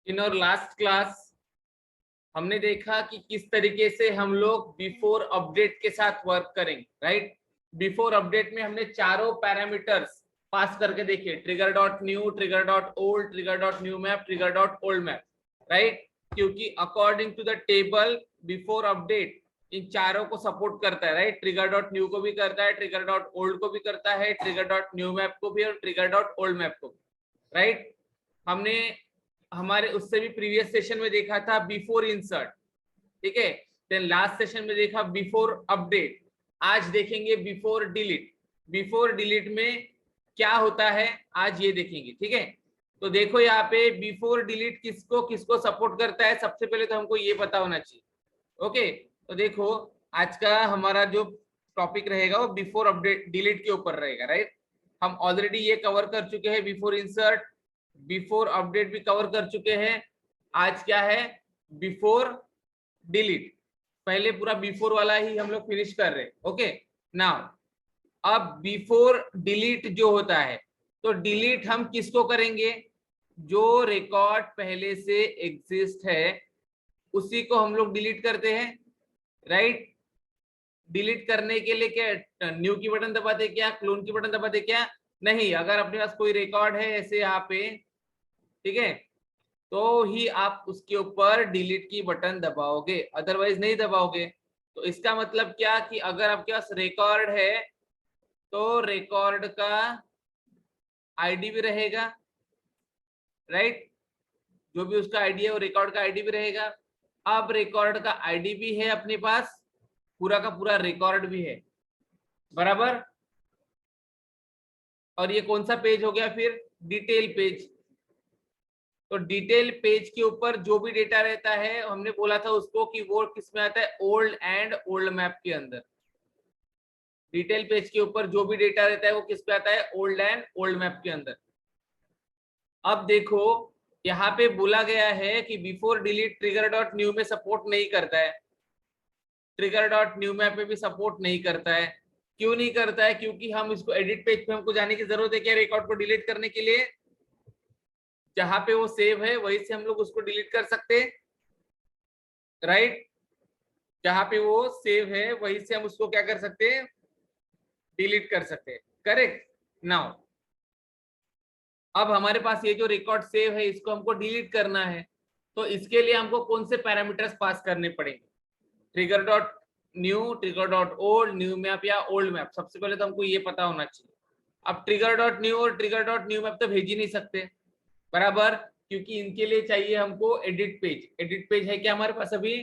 इन और last class हमने देखा कि किस तरीके से हम लोग बिफोर अपडेट के साथ वर्क करेंगे, राइट। बिफोर अपडेट में हमने चारों पैरामीटर्स पास करके देखे, trigger dot new, trigger dot old, trigger dot new map, trigger dot old map, right. क्योंकि according to the table before update इन चारों को सपोर्ट करता है, राइट। ट्रिगर डॉट न्यू को भी करता है, ट्रिगर डॉट ओल्ड को भी करता है, ट्रिगर डॉट न्यू मैप को भी और ट्रिगर डॉट ओल्ड मैप को भी, राइट। हमने हमारे उससे भी प्रीवियस सेशन में देखा था बिफोर इंसर्ट, ठीक है। देन लास्ट सेशन में देखा बिफोर अपडेट, आज देखेंगे बिफोर डिलीट। बिफोर डिलीट में क्या होता है आज ये देखेंगे, ठीक है। तो देखो यहाँ पे बिफोर डिलीट किसको किसको सपोर्ट करता है, सबसे पहले तो हमको ये पता होना चाहिए। ओके, तो देखो आज का हमारा जो टॉपिक रहेगा वो बिफोर अपडेट डिलीट के ऊपर रहेगा, राइट। हम ऑलरेडी ये कवर कर चुके हैं, बिफोर इंसर्ट, बिफोर अपडेट भी कवर कर चुके हैं। आज क्या है, बिफोर डिलीट। पहले पूरा बिफोर वाला ही हम लोग फिनिश कर रहे हैं। ओके, नाउ अब बिफोर डिलीट जो होता है, तो डिलीट हम किसको करेंगे, जो रिकॉर्ड पहले से एग्जिस्ट है उसी को हम लोग डिलीट करते हैं, राइट। डिलीट करने के लिए क्या न्यू की बटन दबाते क्या, क्लोन की बटन दबाते क्या, नहीं। अगर अपने पास कोई रिकॉर्ड है ऐसे यहाँ पे, ठीक है, तो ही आप उसके ऊपर डिलीट की बटन दबाओगे, अदरवाइज नहीं दबाओगे। तो इसका मतलब क्या कि अगर आपके पास रिकॉर्ड है तो रिकॉर्ड का आईडी भी रहेगा, राइट। जो भी उसका आईडी है वो रिकॉर्ड का आईडी भी रहेगा। अब रिकॉर्ड का आईडी भी है अपने पास, पूरा का पूरा रिकॉर्ड भी है, बराबर। और ये कौन सा पेज हो गया फिर, डिटेल पेज। तो डिटेल पेज के ऊपर जो भी डेटा रहता है हमने बोला था उसको कि वो किस में आता है, ओल्ड एंड ओल्ड मैप के अंदर। डिटेल पेज के ऊपर जो भी डेटा रहता है वो किस पे आता है, ओल्ड एंड ओल्ड मैप के अंदर। अब देखो यहाँ पे बोला गया है कि before delete trigger dot new में सपोर्ट नहीं करता है, ट्रिगर डॉट न्यू मैप में भी सपोर्ट नहीं करता है। क्यों नहीं करता है, क्योंकि हम इसको एडिट पेज पे हमको जाने की जरूरत है क्या, रिकॉर्ड को डिलीट करने के लिए। जहां पे वो सेव है वहीं से हम लोग उसको डिलीट कर सकते हैं, राइट। जहां पे वो सेव है वहीं से हम उसको क्या कर सकते हैं, डिलीट कर सकते हैं, करेक्ट। नाउ अब हमारे पास ये जो रिकॉर्ड सेव है इसको हमको डिलीट करना है, तो इसके लिए हमको कौन से पैरामीटर्स पास करने पड़ेंगे, trigger dot new, trigger dot old, new map या ओल्ड मैप। सबसे पहले तो हमको ये पता होना चाहिए। अब ट्रिगर डॉट न्यू और ट्रिगर डॉट न्यू मैप तो भेज ही नहीं सकते, बराबर, क्योंकि इनके लिए चाहिए हमको एडिट पेज। एडिट पेज है क्या हमारे पास अभी,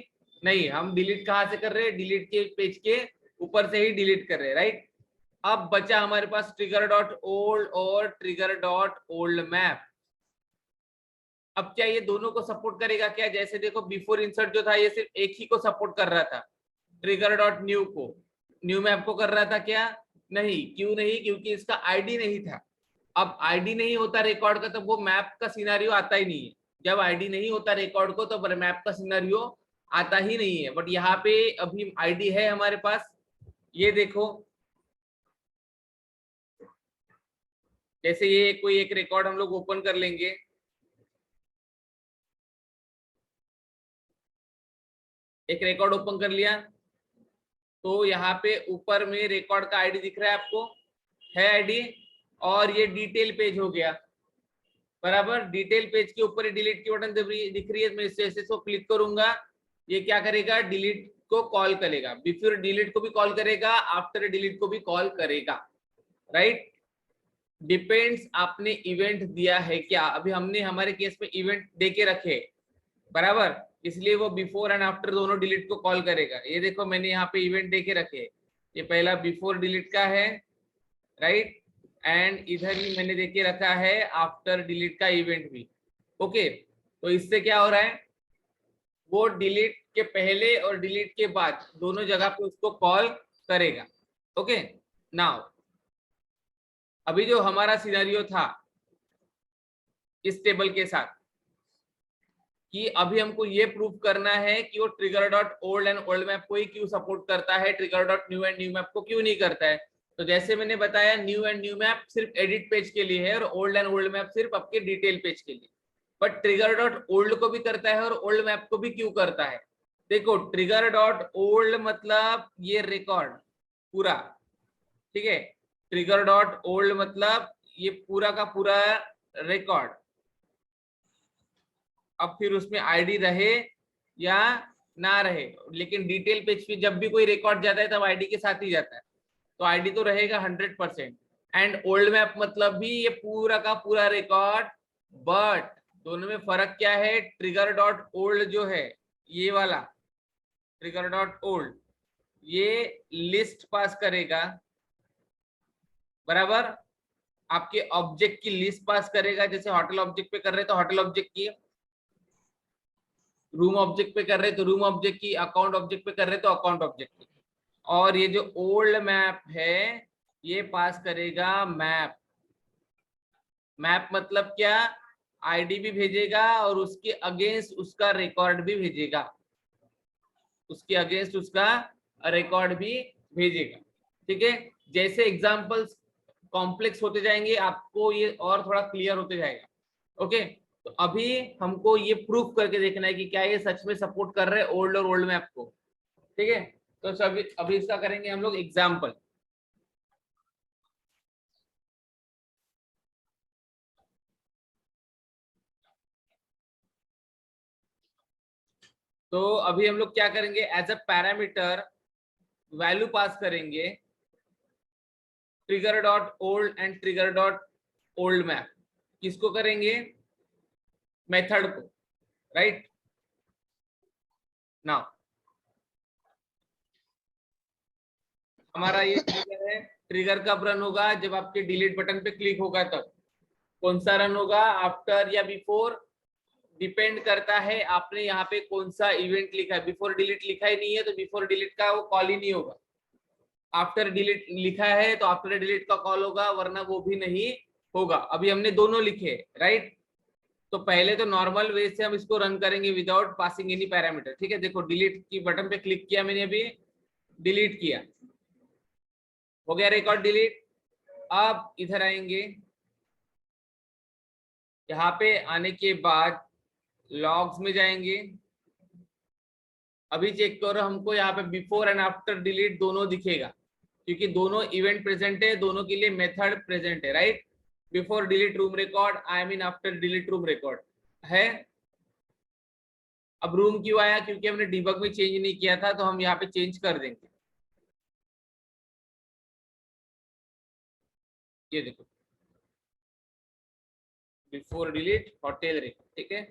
नहीं। हम डिलीट कहाँ से कर रहे हैं, डिलीट के पेज के ऊपर से ही डिलीट कर रहे हैं, राइट। अब बचा हमारे पास ट्रिगर डॉट ओल्ड और ट्रिगर डॉट ओल्ड मैप। अब क्या ये दोनों को सपोर्ट करेगा क्या, जैसे देखो बिफोर इंसर्ट जो था ये सिर्फ एक ही को सपोर्ट कर रहा था, ट्रिगर डॉट न्यू को, न्यू मैप को कर रहा था क्या, नहीं। क्यों नहीं, क्योंकि इसका आईडी नहीं था। अब आईडी नहीं होता रिकॉर्ड का तो वो मैप का सिनेरियो आता ही नहीं है। जब आईडी नहीं होता रिकॉर्ड को तो मैप का सिनेरियो आता ही नहीं है। बट यहाँ पे अभी आईडी है हमारे पास, ये देखो। जैसे ये कोई एक रिकॉर्ड हम लोग ओपन कर लेंगे, एक रिकॉर्ड ओपन कर लिया, तो यहाँ पे ऊपर में रिकॉर्ड का आईडी दिख रहा है आपको, है आईडी। और ये डिटेल पेज हो गया, बराबर। डिटेल पेज के ऊपर डिलीट की बटन दिख रही है, मैं इसे इसको क्लिक करूंगा, ये क्या करेगा, डिलीट को कॉल करेगा। बिफोर डिलीट को भी कॉल करेगा, आफ्टर डिलीट को भी कॉल करेगा, राइट। डिपेंड्स आपने इवेंट दिया है क्या। अभी हमने हमारे केस में इवेंट देके रखे, बराबर, इसलिए वो बिफोर एंड आफ्टर दोनों डिलीट को कॉल करेगा। ये देखो मैंने यहाँ पे इवेंट देके रखे, ये पहला बिफोर डिलीट का है, राइट। एंड इधर ही मैंने देके रखा है आफ्टर डिलीट का इवेंट भी। ओके, तो इससे क्या हो रहा है, वो डिलीट के पहले और डिलीट के बाद दोनों जगह पे उसको कॉल करेगा। ओके, नाउ अभी जो हमारा सिनेरियो था इस टेबल के साथ कि अभी हमको ये प्रूव करना है कि वो trigger dot old and old map को ही क्यों सपोर्ट करता है, trigger dot new and new map को क्यों नहीं करता है। तो जैसे मैंने बताया न्यू एंड न्यू मैप सिर्फ एडिट पेज के लिए है और ओल्ड एंड ओल्ड मैप सिर्फ आपके डिटेल पेज के लिए। बट ट्रिगर डॉट ओल्ड को भी करता है और ओल्ड मैप को भी क्यों करता है? देखो ट्रिगर डॉट ओल्ड मतलब ये रिकॉर्ड पूरा, ठीक है, ट्रिगर डॉट ओल्ड मतलब ये पूरा का पूरा रिकॉर्ड। अब फिर उसमें आईडी रहे या ना रहे, लेकिन डिटेल पेज पे जब भी कोई रिकॉर्ड जाता है तब आईडी के साथ ही जाता है, तो आईडी तो रहेगा 100%। एंड ओल्ड मैप मतलब भी ये पूरा का पूरा रिकॉर्ड, बट दोनों में फर्क क्या है? ट्रिगर डॉट ओल्ड जो है ये वाला ट्रिगर डॉट ओल्ड ये लिस्ट पास करेगा, बराबर, आपके ऑब्जेक्ट की लिस्ट पास करेगा। जैसे होटल ऑब्जेक्ट पे कर रहे तो होटल ऑब्जेक्ट की, रूम ऑब्जेक्ट पे कर रहे तो रूम ऑब्जेक्ट की, अकाउंट ऑब्जेक्ट पे कर रहे तो अकाउंट ऑब्जेक्ट की। और ये जो ओल्ड मैप है ये पास करेगा मैप। मैप मतलब क्या? आईडी भी भेजेगा और उसके अगेंस्ट उसका रिकॉर्ड भी भेजेगा, उसके अगेंस्ट उसका रिकॉर्ड भी भेजेगा, ठीक है। जैसे एग्जांपल्स कॉम्प्लेक्स होते जाएंगे आपको ये और थोड़ा क्लियर होते जाएगा। ओके, तो अभी हमको ये प्रूफ करके देखना है कि क्या ये सच में सपोर्ट कर रहे हैं ओल्ड और ओल्ड मैप को, ठीक है। तो सभी अभी इसका करेंगे हम लोग एग्जाम्पल। तो अभी हम लोग क्या करेंगे, as a parameter value pass करेंगे trigger dot old and trigger dot old map. किसको करेंगे? मेथड को, राइट। नाउ हमारा ये ट्रिगर है, ट्रिगर कब रन होगा? जब आपके डिलीट बटन पे क्लिक होगा तब। कौन सा रन होगा, आफ्टर या बिफोर? डिपेंड करता है आपने यहाँ पे कौन सा इवेंट लिखा है। बिफोर डिलीट लिखा ही नहीं है तो बिफोर डिलीट का वो कॉल ही नहीं होगा। आफ्टर डिलीट लिखा है तो आफ्टर डिलीट का कॉल होगा, वरना वो भी नहीं होगा। अभी हमने दोनों लिखे, राइट। तो पहले तो नॉर्मल वे से हम इसको रन करेंगे विदाउट पासिंग एनी पैरामीटर, ठीक है। देखो डिलीट की बटन पे क्लिक किया मैंने, अभी डिलीट किया, हो गया रिकॉर्ड डिलीट। अब इधर आएंगे, यहाँ पे आने के बाद लॉग्स में जाएंगे। अभी चेक करो, हमको यहाँ पे बिफोर एंड आफ्टर डिलीट दोनों दिखेगा, क्योंकि दोनों इवेंट प्रेजेंट है, दोनों के लिए मेथड प्रेजेंट है, right. Before delete room record, I mean after delete room record है। अब रूम क्यों आया? क्योंकि हमने डिबग में चेंज नहीं किया था, तो हम यहाँ पे चेंज कर देंगे। ये देखो बिफोर डिलीट होटल रिकॉर्ड, ठीक है।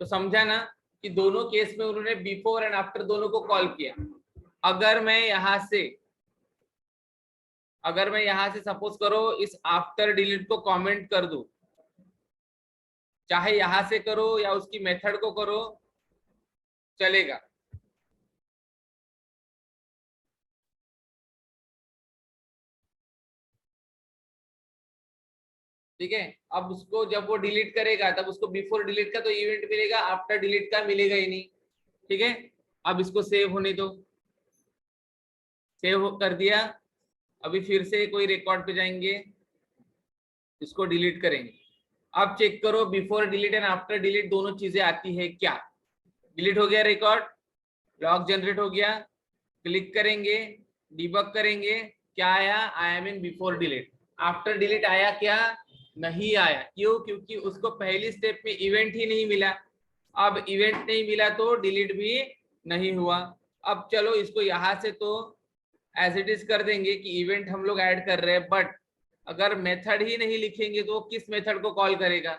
तो समझा ना कि दोनों केस में उन्होंने बिफोर एंड आफ्टर दोनों को कॉल किया। अगर मैं यहाँ से सपोज करो इस आफ्टर डिलीट को कमेंट कर दूं, चाहे यहां से करो या उसकी मेथड को करो, चलेगा। ठीक है, अब उसको जब वो डिलीट करेगा तब उसको बिफोर डिलीट का तो इवेंट मिलेगा, आफ्टर डिलीट का मिलेगा ही नहीं, ठीक है। अब इसको सेव होने दो, सेव कर दिया। अभी फिर से कोई रिकॉर्ड पे जाएंगे, इसको डिलीट करेंगे। अब चेक करो before delete and after delete दोनों चीजें आती है क्या? डिलीट हो गया रिकॉर्ड, लॉग जनरेट हो गया, क्लिक करेंगे, डिबग करेंगे, क्या आया? I am in before delete. After delete आया क्या? नहीं आया। क्यों? क्योंकि उसको पहली स्टेप में इवेंट ही नहीं मिला। अब इवेंट नहीं मिला तो डिलीट भी नहीं हुआ। अब चलो इसको यहां से तो एज इट इज कर देंगे कि इवेंट हम लोग ऐड कर रहे हैं, बट अगर मेथड ही नहीं लिखेंगे तो किस मेथड को कॉल करेगा,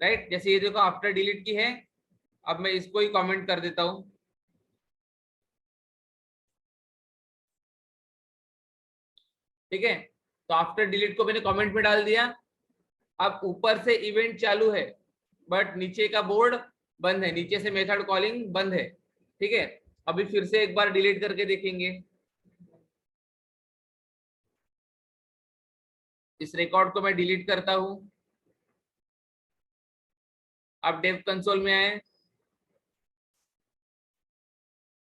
राइट। जैसे ये देखो आफ्टर डिलीट की है, अब मैं इसको ही कमेंट कर देता हूं, ठीक है। तो आफ्टर डिलीट को मैंने कमेंट में डाल दिया। अब ऊपर से इवेंट चालू है बट नीचे का बोर्ड बंद है, नीचे से मेथड कॉलिंग बंद है, ठीक है। अभी फिर से एक बार डिलीट करके देखेंगे। इस रिकॉर्ड को मैं डिलीट करता हूं। अब डेव कंसोल में आए,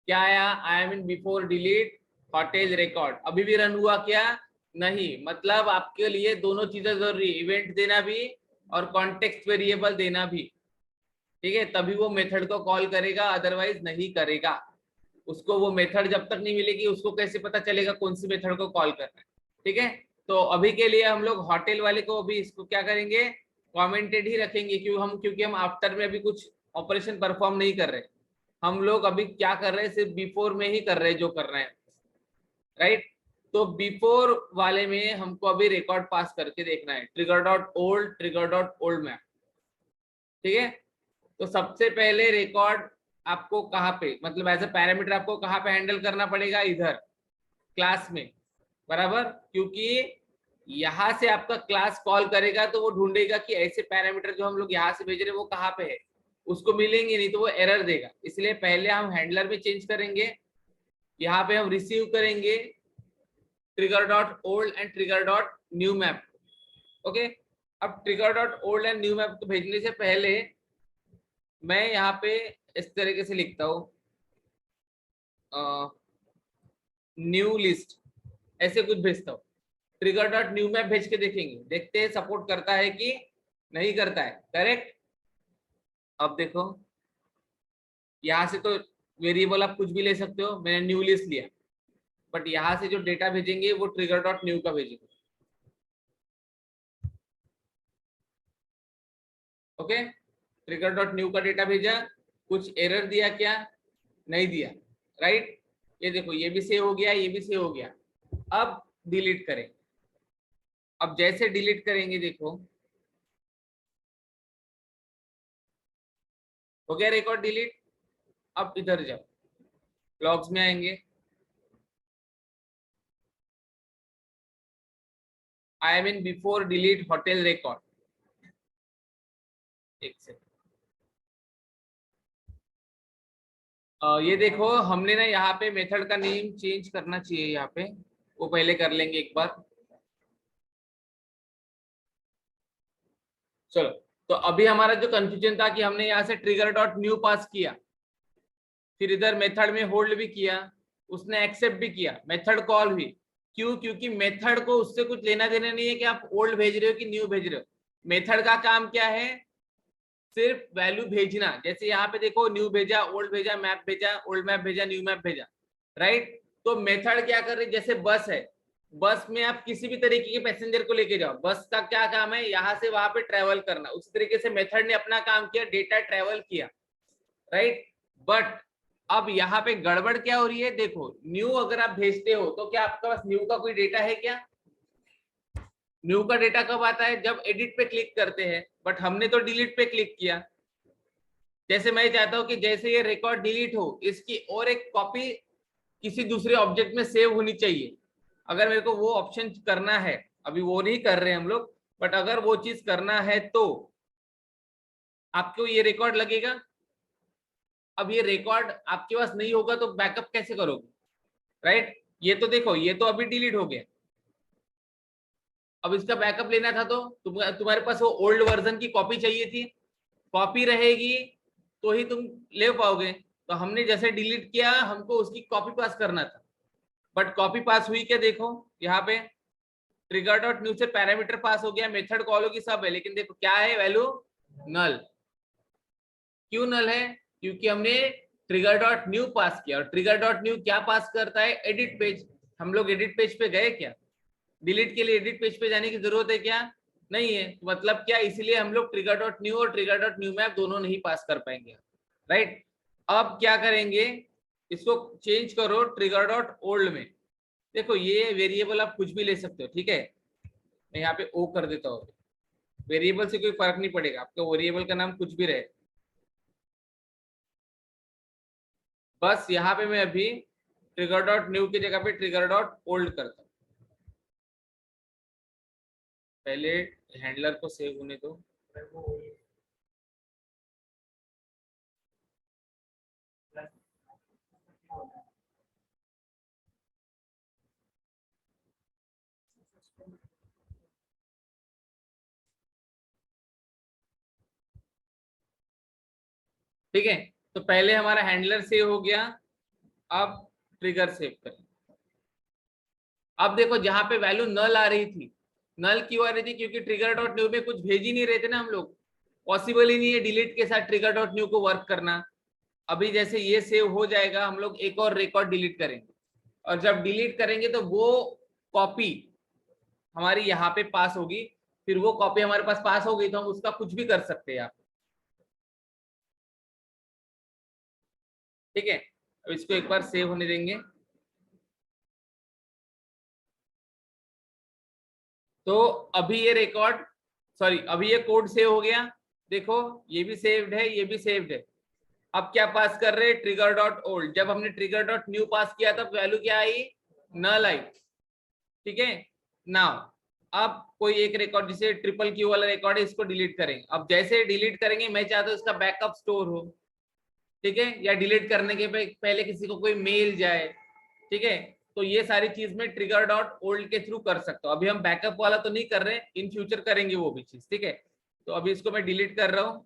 क्या आया? I am in before delete hotel record. अभी भी रन हुआ क्या? नहीं। मतलब आपके लिए दोनों चीजें जरूरी, इवेंट देना भी और कॉन्टेक्स्ट वेरिएबल देना भी, ठीक है, तभी वो मेथड को कॉल करेगा, अदरवाइज नहीं करेगा। उसको वो मेथड जब तक नहीं मिलेगी उसको कैसे पता चलेगा कौन सी मेथड को कॉल करना है, ठीक है। तो अभी के लिए हम लोग होटल वाले को अभी इसको क्या करेंगे, कमेंटेड ही रखेंगे, क्योंकि हम आफ्टर में अभी कुछ ऑपरेशन परफॉर्म नहीं कर रहे, हम लोग अभी क्या कर रहे हैं, सिर्फ बिफोर में ही कर रहे हैं जो कर रहे हैं, राइट। तो बिफोर वाले में हमको अभी रिकॉर्ड पास करके देखना है, trigger dot old, trigger dot old map, ठीक है। तो सबसे पहले रिकॉर्ड आपको कहाँ पे, मतलब एज ए पैरामीटर आपको कहाँ पे हैंडल करना पड़ेगा, इधर क्लास में, बराबर, क्योंकि यहाँ से आपका क्लास कॉल करेगा तो वो ढूंढेगा कि ऐसे पैरामीटर जो हम लोग यहाँ से भेज रहे हैं वो कहाँ पे है, उसको मिलेंगे नहीं तो वो एरर देगा। इसलिए पहले हम हैंडलर में चेंज करेंगे, यहाँ पे हम रिसीव करेंगे trigger dot old and trigger dot new map, okay. अब trigger dot old and new map को भेजने से पहले मैं यहाँ पे इस तरीके से लिखता हूँ, न्यू लिस्ट, ऐसे कुछ भेजता हूँ। ट्रिगर डॉट न्यू मैप भेज के देखेंगे, देखते हैं सपोर्ट करता है कि नहीं करता है, करेक्ट। अब देखो यहाँ से तो वेरिएबल आप कुछ भी ले सकते हो, मैंने न्यू लिस्ट लिया, बट यहाँ से जो डेटा भेजेंगे वो ट्रिगर डॉट न्यू का भेजेंगे, ओके। ट्रिगर डॉट न्यू का डेटा भेजा, कुछ एरर दिया क्या, नहीं दिया, राइट। ये देखो ये भी सेव हो गया, ये भी सेव हो गया। अब डिलीट करें, अब जैसे डिलीट करेंगे देखो हो गया रिकॉर्ड डिलीट। अब इधर जाओ, लॉग्स में आएंगे, I am in before delete hotel record, एक सेकंड। ये देखो हमने ना यहाँ पे मेथड का नेम चेंज करना चाहिए, यहाँ पे वो पहले कर लेंगे एक बार। चलो, तो अभी हमारा जो कंफ्यूजन था कि हमने यहाँ से ट्रिगर डॉट न्यू पास किया, फिर इधर मेथड में होल्ड भी किया, उसने एक्सेप्ट भी किया, मेथड कॉल भी, क्यों, क्योंकि मेथड को उससे कुछ लेना देना नहीं है कि आप ओल्ड भेज रहे हो कि न्यू भेज रहे हो। मेथड का काम क्या है, सिर्फ वैल्यू भेजना। जैसे यहाँ पे देखो न्यू भेजा, ओल्ड भेजा, मैप भेजा, ओल्ड मैप भेजा, न्यू मैप भेजा, राइट। तो मेथड क्या कर रही है, जैसे बस है, बस में आप किसी भी तरीके के पैसेंजर को लेके जाओ, बस का क्या काम है, यहाँ से वहां पे ट्रेवल करना, उसी तरीके से मेथड ने अपना काम किया, डेटा ट्रेवल किया, राइट। बट अब यहाँ पे गड़बड़ क्या हो रही है, देखो न्यू अगर आप भेजते हो तो क्या आपके पास न्यू का कोई डेटा है क्या, न्यू का डेटा कब आता है, जब एडिट पे क्लिक करते हैं, बट हमने तो डिलीट पे क्लिक किया। जैसे मैं चाहता हूं कि जैसे ये रिकॉर्ड डिलीट हो, इसकी और एक कॉपी किसी दूसरे ऑब्जेक्ट में सेव होनी चाहिए। अगर मेरे को वो ऑप्शन करना है, अभी वो नहीं कर रहे हम लोग, बट अगर वो चीज करना है तो आपको ये रिकॉर्ड लगेगा। अब ये रिकॉर्ड आपके पास नहीं होगा तो बैकअप कैसे करोगे, राइट। ये तो देखो ये तो अभी डिलीट हो गया, अब इसका बैकअप लेना था तो तुम्हारे पास वो ओल्ड वर्जन की कॉपी चाहिए थी, कॉपी रहेगी तो ही तुम ले पाओगे। तो हमने जैसे डिलीट किया हमको उसकी कॉपी पास करना था, बट कॉपी पास हुई क्या, देखो यहाँ पे ट्रिगर डॉट न्यू से पैरामीटर पास हो गया, मेथड कॉल होगी सब है, लेकिन देखो क्या है वैल्यू, नल। क्यों नल है, क्योंकि हमने ट्रिगर डॉट न्यू पास किया, और ट्रिगर डॉट न्यू क्या पास करता है, एडिट पेज। हम लोग एडिट पेज पे गए क्या, डिलीट के लिए एडिट पेज पे जाने की जरूरत है क्या, नहीं है। मतलब क्या, इसीलिए हम लोग ट्रिगर डॉट न्यू और ट्रिगर डॉट न्यू मैप दोनों नहीं पास कर पाएंगे, राइट। अब क्या करेंगे, इसको चेंज करो ट्रिगर डॉट ओल्ड में। देखो ये वेरिएबल आप कुछ भी ले सकते हो, ठीक है, मैं यहाँ पे ओ कर देता हूँ, वेरिएबल से कोई फर्क नहीं पड़ेगा, आपका वेरिएबल का नाम कुछ भी रहे। बस यहाँ पे मैं अभी ट्रिगर डॉट न्यू की जगह पे ट्रिगर डॉट ओल्ड करता हूँ, पहले हैंडलर को सेव होने दो। ठीक है, तो पहले हमारा हैंडलर सेव हो गया, अब ट्रिगर सेव करें। अब देखो जहां पे वैल्यू नल आ रही थी, नल क्यों आ रही थी? क्योंकि ट्रिगर डॉट न्यू में कुछ भेज ही नहीं रहे थे ना हम लोग, पॉसिबल ही नहीं है डिलीट के साथ ट्रिगर डॉट न्यू को वर्क करना। अभी जैसे ये सेव हो जाएगा, हम लोग एक और रिकॉर्ड डिलीट करेंगे, और जब डिलीट करेंगे तो वो कॉपी हमारी यहाँ पे पास होगी, फिर वो कॉपी हमारे पास पास हो गई तो हम उसका कुछ भी कर सकते हैं यहाँ पे। ठीक है, अब इसको एक बार सेव होने देंगे। तो अभी ये रिकॉर्ड, सॉरी अभी ये कोड सेव हो गया, देखो ये भी सेव्ड है, ये भी सेव्ड है। अब क्या पास कर रहे हैं? Trigger dot old. जब हमने ट्रिगर डॉट न्यू पास किया तब वैल्यू क्या आई? नल आई। ठीक है, नाउ अब कोई एक रिकॉर्ड, जिसे ट्रिपल क्यू वाला रिकॉर्ड है, इसको डिलीट करेंगे। अब जैसे डिलीट करेंगे, मैं चाहता हूँ इसका बैकअप स्टोर हो, ठीक है, या डिलीट करने के पहले किसी को कोई मेल जाए, ठीक है, तो ये सारी चीज में ट्रिगर डॉट ओल्ड के थ्रू कर सकता हूँ। अभी हम बैकअप वाला तो नहीं कर रहे, इन फ्यूचर करेंगे वो भी चीज, ठीक है। तो अभी इसको मैं डिलीट कर रहा हूँ,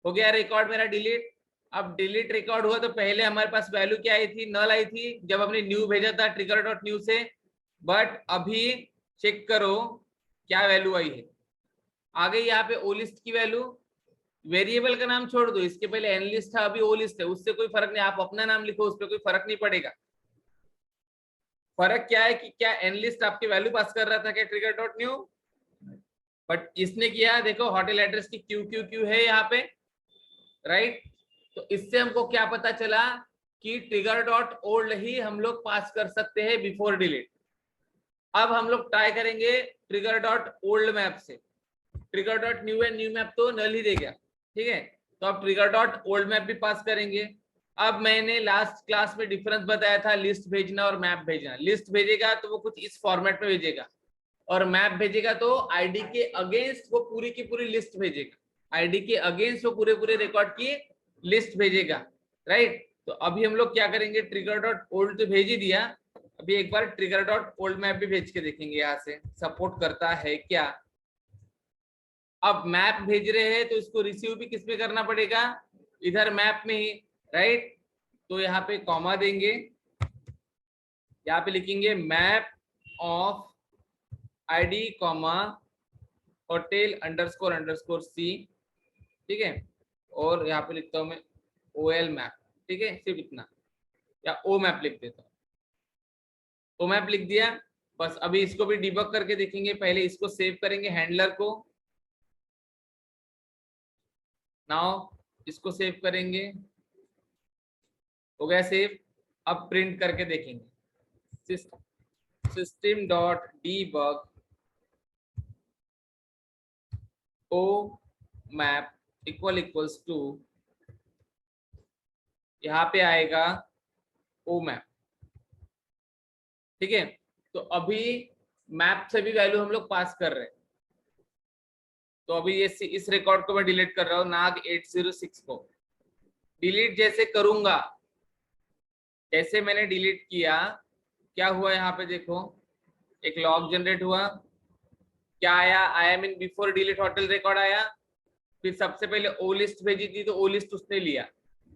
हो गया रिकॉर्ड मेरा डिलीट। अब डिलीट रिकॉर्ड हुआ तो पहले हमारे पास वैल्यू क्या आई थी? नल आई थी जब हमने न्यू भेजा था ट्रिगर डॉट न्यू से, बट अभी चेक करो क्या वैल्यू आई है। आ गई यहाँ पे ओ लिस्ट की वैल्यू। वेरिएबल का नाम छोड़ दो, इसके पहले एन लिस्ट था, अभी ओ लिस्ट है, उससे कोई फर्क नहीं, आप अपना नाम लिखो, उस पर कोई फर्क नहीं पड़ेगा। फर्क क्या है कि क्या एन लिस्ट आपकी वैल्यू पास कर रहा था क्या ट्रिगर डॉट न्यू, बट इसने किया, देखो होटल एड्रेस की क्यू क्यू क्यू है यहाँ पे, राइट। तो इससे हमको क्या पता चला कि ट्रिगर डॉट ओल्ड ही हम लोग पास कर सकते हैं बिफोर डिलीट। अब हम लोग ट्राई करेंगे ट्रिगर डॉट ओल्ड मैप से। ट्रिगर डॉट न्यू है, न्यू मैप तो नल ही देगा, ठीक है। तो अब ट्रिगर डॉट ओल्ड मैप भी पास करेंगे। अब मैंने लास्ट क्लास में डिफरेंस बताया था लिस्ट भेजना और मैप भेजना। लिस्ट भेजेगा तो वो कुछ इस फॉर्मेट में भेजेगा, और मैप भेजेगा तो आईडी के अगेंस्ट वो पूरी की पूरी लिस्ट भेजेगा, आईडी के अगेंस्ट वो पूरे पूरे रिकॉर्ड की लिस्ट भेजेगा, राइट। तो अभी हम लोग क्या करेंगे, ट्रिगर डॉट ओल्ड तो भेज ही दिया, अभी एक बार ट्रिगर डॉट ओल्ड मैप भी भेज के देखेंगे यहाँ से सपोर्ट करता है क्या। अब मैप भेज रहे हैं तो इसको रिसीव भी किस पे करना पड़ेगा? इधर मैप में ही, राइट। तो यहाँ पे कॉमा देंगे, यहाँ पे लिखेंगे map of ID comma hotel underscore underscore C, ठीक है। और यहाँ पे लिखता हूँ मैं ओएल मैप, ठीक है, सिर्फ इतना, या ओ मैप लिख देता हूँ, ओ मैप लिख दिया। बस अभी इसको भी डिबग करके देखेंगे, पहले इसको सेव करेंगे हैंडलर को, नाउ इसको सेव करेंगे, हो गया सेव। अब प्रिंट करके देखेंगे, system dot debug O map equals to, यहाँ पे आएगा ओ मैप, ठीक है। तो अभी मैप से भी वैल्यू हम लोग पास कर रहे हैं। तो अभी ये इस रिकॉर्ड को मैं डिलीट कर रहा हूँ, नाग 806 को डिलीट जैसे करूंगा, जैसे मैंने डिलीट किया क्या हुआ यहाँ पे देखो, एक लॉग जनरेट हुआ, क्या आया? I am in before delete hotel record आया। फिर सबसे पहले ओ लिस्ट भेजी थी तो ओ लिस्ट उसने लिया,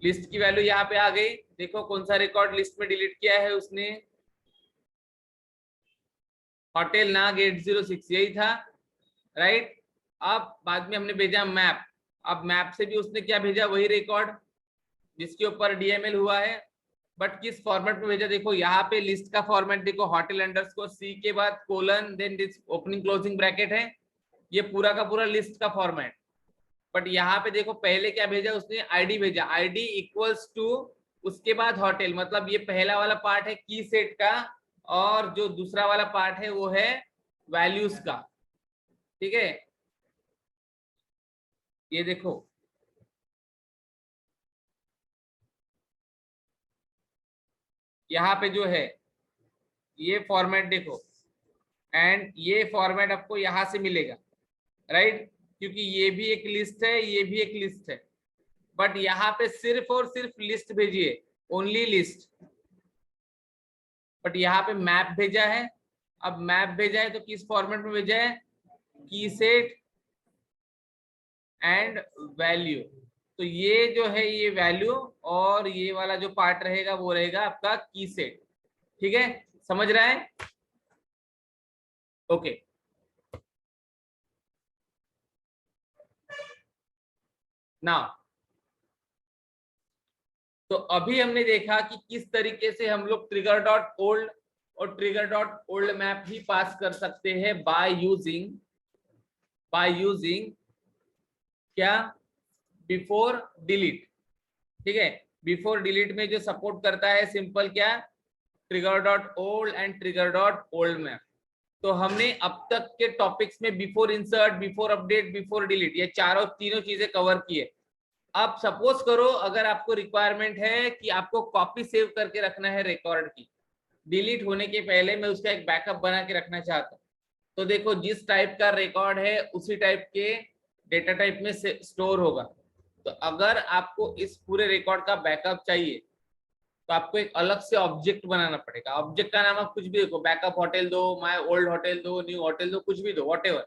लिस्ट की वैल्यू यहाँ पे आ गई। देखो कौन सा रिकॉर्ड लिस्ट में डिलीट किया है उसने, होटल नाग 806 यही था, राइट। अब बाद में हमने भेजा मैप, अब मैप से भी उसने क्या भेजा? वही रिकॉर्ड जिसके ऊपर डीएमएल हुआ है, बट किस फॉर्मेट में भेजा? देखो यहाँ पे लिस्ट का फॉर्मेट देखो, होटल अंडरस्कोर सी के बाद colon then this opening closing bracket है, ये पूरा का पूरा लिस्ट का फॉर्मेट। बट यहाँ पे देखो पहले क्या भेजा उसने? आईडी भेजा, आईडी इक्वल्स टू उसके बाद होटल, मतलब ये पहला वाला पार्ट है की सेट का, और जो दूसरा वाला पार्ट है वो है वैल्यूज का, ठीक है। ये देखो यहाँ पे जो है ये फॉर्मेट देखो, एंड ये फॉर्मेट आपको यहाँ से मिलेगा, राइट, क्योंकि ये भी एक लिस्ट है, ये भी एक लिस्ट है, बट यहाँ पे सिर्फ और सिर्फ लिस्ट भेजिए, ओनली लिस्ट। बट यहाँ पे मैप भेजा है, अब मैप भेजा है तो किस फॉर्मेट में भेजा है? की सेट एंड वैल्यू। तो ये जो है ये वैल्यू, और ये वाला जो पार्ट रहेगा वो रहेगा आपका की सेट, ठीक है, समझ रहा है। ओके नाउ, तो अभी हमने देखा कि किस तरीके से हम लोग ट्रिगर डॉट ओल्ड और ट्रिगर डॉट ओल्ड मैप ही पास कर सकते हैं बाय यूजिंग क्या, बिफोर डिलीट। ठीक है, बिफोर डिलीट में जो सपोर्ट करता है सिंपल क्या, trigger dot old and trigger dot old map. तो हमने अब तक के टॉपिक्स में before insert, before update, before delete, ये तीनों चीजें कवर की है। अब सपोज करो अगर आपको रिक्वायरमेंट है कि आपको कॉपी सेव करके रखना है रिकॉर्ड की, डिलीट होने के पहले मैं उसका एक बैकअप बना के रखना चाहता हूँ, तो देखो जिस टाइप का रिकॉर्ड है उसी टाइप के डेटा टाइप में स्टोर होगा। तो अगर आपको इस पूरे रिकॉर्ड का बैकअप चाहिए तो आपको एक अलग से ऑब्जेक्ट बनाना पड़ेगा। ऑब्जेक्ट का नाम आप कुछ भी देखो, बैकअप होटल दो, माय ओल्ड होटल दो, न्यू होटल दो, कुछ भी दो, व्हाटएवर।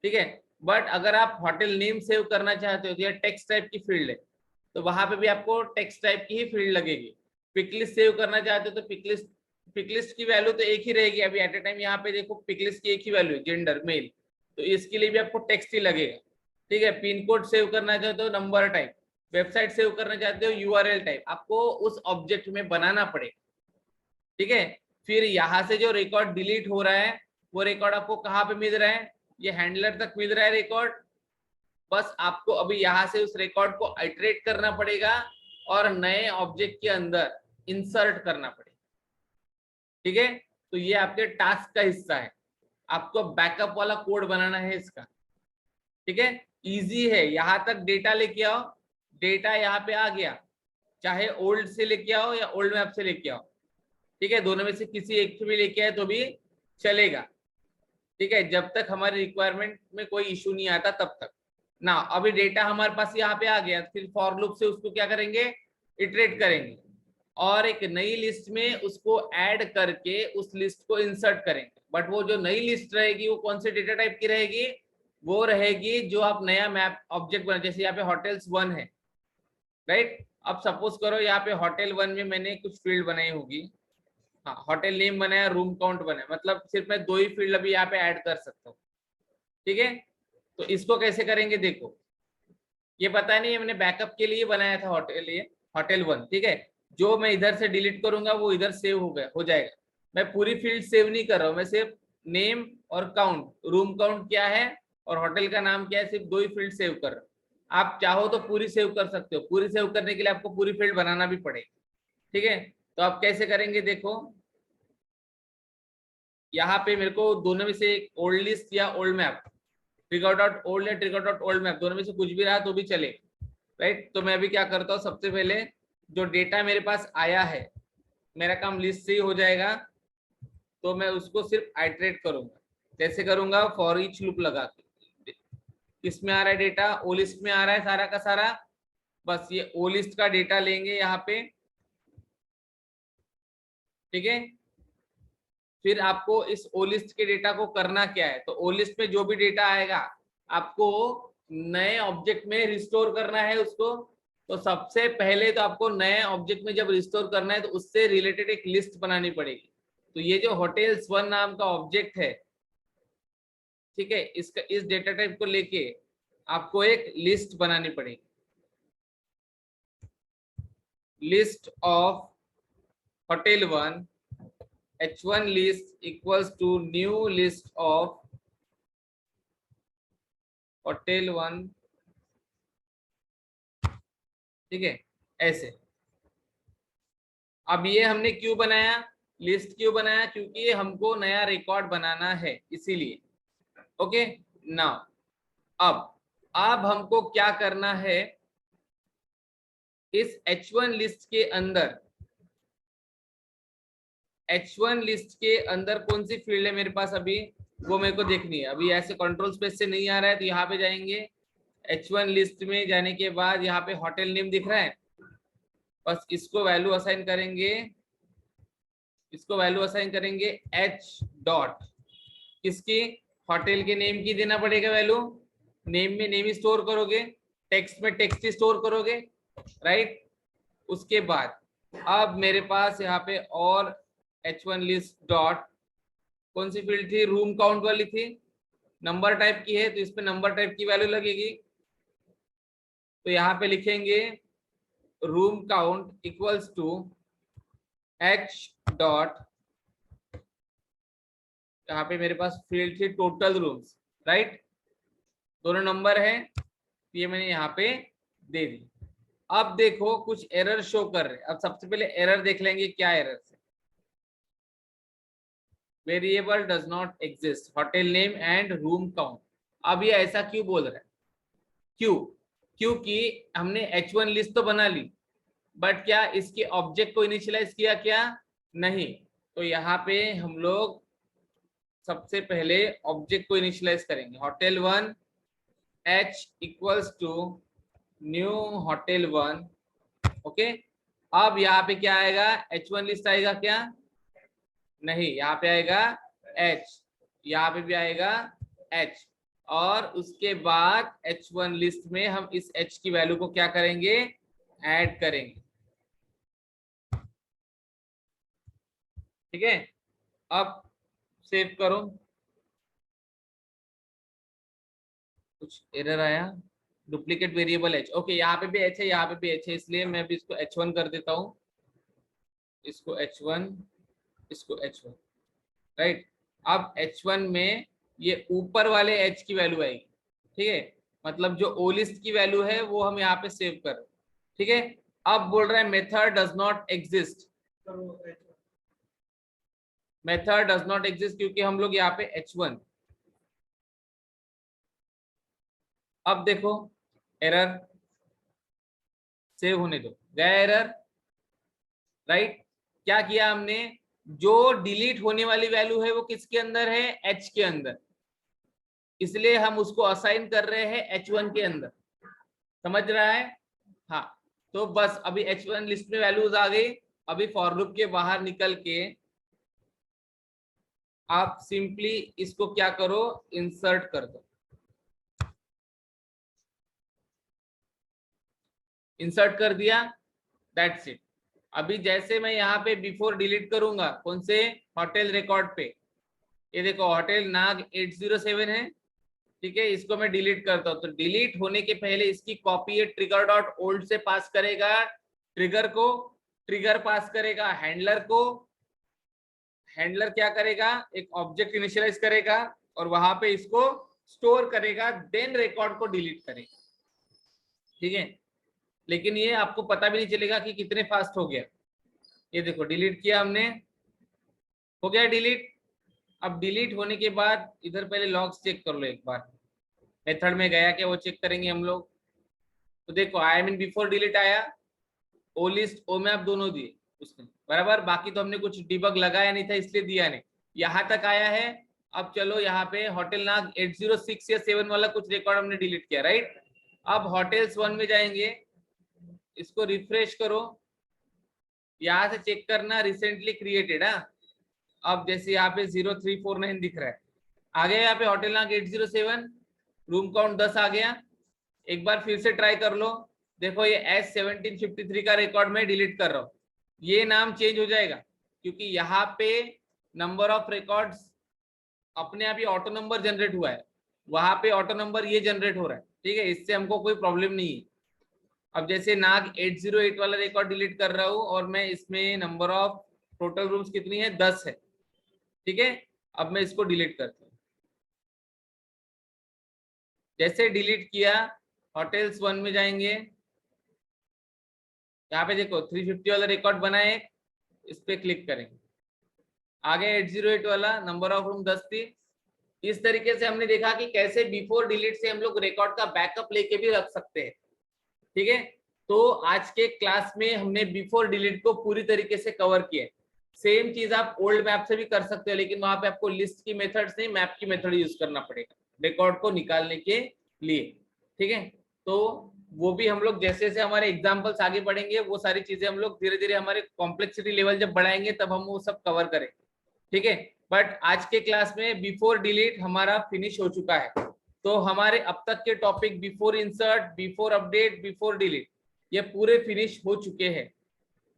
ठीक है, बट अगर आप होटल नेम सेव करना चाहते हो तो यह टेक्स्ट टाइप की फील्ड है, तो वहां पे भी आपको टेक्स्ट टाइप की ही फील्ड लगेगी। पिकलिस्ट सेव करना चाहते हो तो पिकलिस्ट की वैल्यू तो एक ही रहेगी। अभी एट ए टाइम यहाँ पे देखो पिकलिस्ट की एक ही वैल्यू है, जेंडर मेल, तो इसके लिए भी आपको टेक्स्ट ही लगेगा। ठीक है, पिन कोड सेव करना चाहते हो नंबर टाइप, वेबसाइट सेव करना चाहते हो यूआरएल टाइप, आपको उस ऑब्जेक्ट में बनाना पड़ेगा। ठीक है, फिर यहाँ से जो रिकॉर्ड डिलीट हो रहा है वो रिकॉर्ड आपको कहाँ पे मिल रहा है, ये हैंडलर तक मिल रहा है रिकॉर्ड। बस आपको अभी यहाँ से उस रिकॉर्ड को आइटरेट करना पड़ेगा और नए ऑब्जेक्ट के अंदर इंसर्ट करना पड़ेगा। ठीक है, तो ये आपके टास्क का हिस्सा है, आपको बैकअप वाला कोड बनाना है इसका। ठीक है, इजी है, यहां तक डेटा लेके आओ, डेटा यहाँ पे आ गया, चाहे ओल्ड से लेके आओ या ओल्ड मैप से लेके आओ। ठीक है, दोनों में से किसी एक से भी लेके आए तो भी चलेगा। ठीक है, जब तक हमारी रिक्वायरमेंट में कोई इशू नहीं आता तब तक ना। अभी डेटा हमारे पास यहाँ पे आ गया, फिर फॉर लूप से उसको क्या करेंगे, इटरेट करेंगे और एक नई लिस्ट में उसको ऐड करके उस लिस्ट को इंसर्ट करेंगे। बट वो जो नई लिस्ट रहेगी वो कौन से डेटा टाइप की रहेगी, वो रहेगी जो आप नया मैप ऑब्जेक्ट बना, जैसे यहाँ पे होटल्स 1 है, राइट। अब सपोज करो यहाँ पे होटल 1 में मैंने कुछ फील्ड बनाई होगी, हाँ होटल नेम बनाया, रूम काउंट बनाया, मतलब सिर्फ मैं 2 ही फील्ड अभी यहाँ पे ऐड कर सकता हूँ। ठीक है, तो इसको कैसे करेंगे देखो, ये पता नहीं मैंने बैकअप के लिए बनाया था होटल 1। ठीक है, जो मैं इधर से डिलीट करूंगा वो इधर सेव हो जाएगा। मैं पूरी फील्ड सेव नहीं कर रहा हूँ, मैं सिर्फ नेम और काउंट, रूम काउंट क्या है और होटल का नाम क्या है, सिर्फ 2 ही फील्ड सेव कर रहा हूँ। आप चाहो तो पूरी सेव कर सकते हो, पूरी सेव करने के लिए आपको पूरी फील्ड बनाना भी पड़ेगी। ठीक है, तो आप कैसे करेंगे देखो, यहाँ पे मेरे को दोनों में से एक ओल्ड लिस्ट या old map, trigger dot old या ट्रिगर डॉट ओल्ड मैप, दोनों में से कुछ भी रहा तो भी चले, राइट। तो मैं अभी क्या करता हूँ, सबसे पहले जो डेटा मेरे पास आया है, मेरा काम लिस्ट से ही हो जाएगा, तो मैं उसको सिर्फ आइटरेट करूंगा। कैसे करूंगा, फॉर ईच लूप लगा के। किसमें आ रहा है डेटा, ओ लिस्ट में आ रहा है सारा का सारा, बस ये ओ लिस्ट का डेटा लेंगे यहाँ पे। ठीक है, फिर आपको इस ओ लिस्ट के डेटा को करना क्या है, तो ओ लिस्ट में जो भी डेटा आएगा आपको नए ऑब्जेक्ट में रिस्टोर करना है उसको। तो सबसे पहले तो आपको नए ऑब्जेक्ट में जब रिस्टोर करना है तो उससे रिलेटेड एक लिस्ट बनानी पड़ेगी। तो ये जो होटल्स 1 नाम का ऑब्जेक्ट है, ठीक है, इसका इस डेटा टाइप को लेके आपको एक लिस्ट बनानी पड़ेगी, list of hotel 1 h1 list equals to new list of hotel 1। ठीक है, ऐसे। अब ये हमने क्यों बनाया, लिस्ट क्यों बनाया, क्योंकि हमको नया रिकॉर्ड बनाना है इसीलिए। ओके नाउ, अब हमको क्या करना है, इस h1 लिस्ट के अंदर, h1 लिस्ट के अंदर कौन सी फील्ड है मेरे पास अभी, वो मेरे को देखनी है। अभी ऐसे कंट्रोल स्पेस से नहीं आ रहा है, तो यहाँ पे जाएंगे, h1 लिस्ट में जाने के बाद यहाँ पे होटल नेम दिख रहा है, बस इसको वैल्यू असाइन करेंगे, इसको वैल्यू असाइन करेंगे h डॉट, किसकी, होटल के नेम की देना पड़ेगा वैल्यू। नेम में नेम स्टोर करोगे, टेक्स्ट में टेक्स्ट स्टोर करोगे, राइट। उसके बाद अब मेरे पास यहाँ पे और h1 लिस्ट डॉट कौन सी फील्ड थी? रूम काउंट वाली थी। नंबर टाइप की है तो इसमें नंबर टाइप की वैल्यू लगेगी। तो यहाँ पे लिखेंगे room count equals to h dot, यहाँ पे मेरे पास फील्ड थी टोटल रूम्स, राइट, दोनों नंबर है, ये मैंने यहाँ पे दे दी। अब देखो कुछ एरर शो कर रहे हैं। अब सबसे पहले एरर देख लेंगे, क्या एरर है? Variable does not exist, hotel name and room count. अब ये ऐसा क्यों बोल रहा है? क्यों? क्योंकि हमने H1 लिस्ट तो बना ली, बट क्या इसके ऑब्जेक्ट को इनिशियलाइज किया? क्या नहीं। तो यहाँ पे हम लोग सबसे पहले ऑब्जेक्ट को इनिशियलाइज करेंगे। Hotel 1 h equals to new hotel 1, okay. अब यहाँ पे क्या आएगा? H1 लिस्ट आएगा क्या? नहीं, यहाँ पे आएगा h, यहाँ पे भी आएगा h, और उसके बाद H1 लिस्ट में हम इस h की वैल्यू को क्या करेंगे? ऐड करेंगे, ठीक है। अब सेव करो। कुछ एरर आया, डुप्लीकेट वेरिएबल h, ओके, यहाँ पे भी h है, यहाँ पे भी h है, इसलिए मैं भी इसको h1 कर देता हूँ, इसको h1, इसको h1, राइट। अब h1 में ये ऊपर वाले h की वैल्यू आएगी, ठीक है, मतलब जो ओ लिस्ट की वैल्यू है वो हम यहाँ पे सेव कर, ठीक है। अब बोल रहा है method does not exist, method does not exist क्योंकि हम लोग यहाँ पे h1। अब देखो एरर, सेव होने दो, गया एरर, राइट। क्या किया हमने? जो डिलीट होने वाली वैल्यू है वो किसके अंदर है? h के अंदर, इसलिए हम उसको असाइन कर रहे हैं h1 के अंदर, समझ रहा है? हाँ, तो बस अभी h1 लिस्ट में वैल्यूज आ गई। अभी फॉर लूप के बाहर निकल के आप सिंपली इसको क्या करो? इंसर्ट कर दो, इंसर्ट कर दिया, दैट्स इट। अभी जैसे मैं यहाँ पे बिफोर डिलीट करूंगा, कौन से? होटल रिकॉर्ड पे, ये देखो होटल नाग 807 है, ठीक है, इसको मैं डिलीट करता हूँ। तो डिलीट होने के पहले इसकी कॉपी है ट्रिगर डॉट ओल्ड से पास करेगा ट्रिगर को, ट्रिगर पास करेगा हैंडलर को, हैंडलर क्या करेगा? एक ऑब्जेक्ट इनिशियलाइज करेगा और वहां पे इसको स्टोर करेगा, देन रिकॉर्ड को डिलीट करेगा, ठीक है। लेकिन ये आपको पता भी नहीं चलेगा कि कितने फास्ट हो गया। ये देखो डिलीट किया हमने, हो गया डिलीट। अब डिलीट होने के बाद इधर पहले लॉग्स चेक कर लो एक बार, मेथड में गया क्या वो चेक करेंगे हम लोग। तो देखो आई मीन बिफोर डिलीट आया, ओ लिस्ट ओ मैप दोनों दिए उसने, बराबर। बाकी तो हमने कुछ डिबग लगाया नहीं था इसलिए दिया नहीं, यहाँ तक आया है। अब चलो यहाँ पे होटल नाग 806 या 7 वाला कुछ रिकॉर्ड हमने डिलीट किया, राइट। अब होटल्स 1 में जाएंगे, इसको रिफ्रेश करो, यहाँ से चेक करना रिसेंटली क्रिएटेड है। अब जैसे यहाँ पे 0349 दिख रहा है, आ गया यहाँ पे होटल नाग 807, रूम काउंट 10 आ गया। एक बार फिर से ट्राई कर लो, देखो ये S1753 का रिकॉर्ड में डिलीट कर रहा हूँ, ये नाम चेंज हो जाएगा क्योंकि यहाँ पे नंबर ऑफ रिकॉर्ड्स अपने आप ही ऑटो नंबर जनरेट हुआ है, वहां पे ऑटो नंबर ये जनरेट हो रहा है, ठीक है, इससे हमको कोई प्रॉब्लम नहीं है। अब जैसे नाग 808 वाला रिकॉर्ड डिलीट कर रहा हूँ और मैं इसमें नंबर ऑफ टोटल रूम्स कितनी है? 10 है, ठीक है। अब मैं इसको डिलीट करता हूँ, जैसे डिलीट किया होटल्स 1 में जाएंगे, यहाँ पे देखो 350 वाला रिकॉर्ड बनाए, इस पे क्लिक करेंगे, आगे 808 वाला नंबर ऑफ रूम 10 थी। इस तरीके से हमने देखा कि कैसे बिफोर डिलीट से हम लोग रिकॉर्ड का बैकअप लेके भी रख सकते हैं, ठीक है। तो आज के क्लास में हमने बिफोर डिलीट को पूरी तरीके से कवर किया। सेम चीज आप ओल्ड मैप से भी कर सकते हो, लेकिन वहां पे आपको लिस्ट की मेथड्स नहीं, मैप की मेथड यूज करना पड़ेगा रिकॉर्ड को निकालने के लिए, ठीक है। तो वो भी हम लोग जैसे जैसे हमारे एग्जांपल्स आगे बढ़ेंगे, वो सारी चीजें हम लोग धीरे धीरे हमारे कॉम्प्लेक्सिटी लेवल जब बढ़ाएंगे तब हम वो सब कवर करें, ठीक है। बट आज के क्लास में बिफोर डिलीट हमारा फिनिश हो चुका है। तो हमारे अब तक के topic before insert, before update, before delete, ये पूरे फिनिश हो चुके हैं।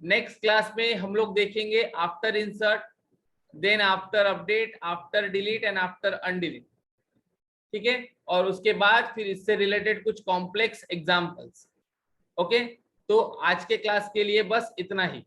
नेक्स्ट क्लास में हम लोग देखेंगे after insert, then after update, after delete and after undelete. ठीक है, और उसके बाद फिर इससे रिलेटेड कुछ कॉम्प्लेक्स एग्जांपल्स। ओके, तो आज के क्लास के लिए बस इतना ही।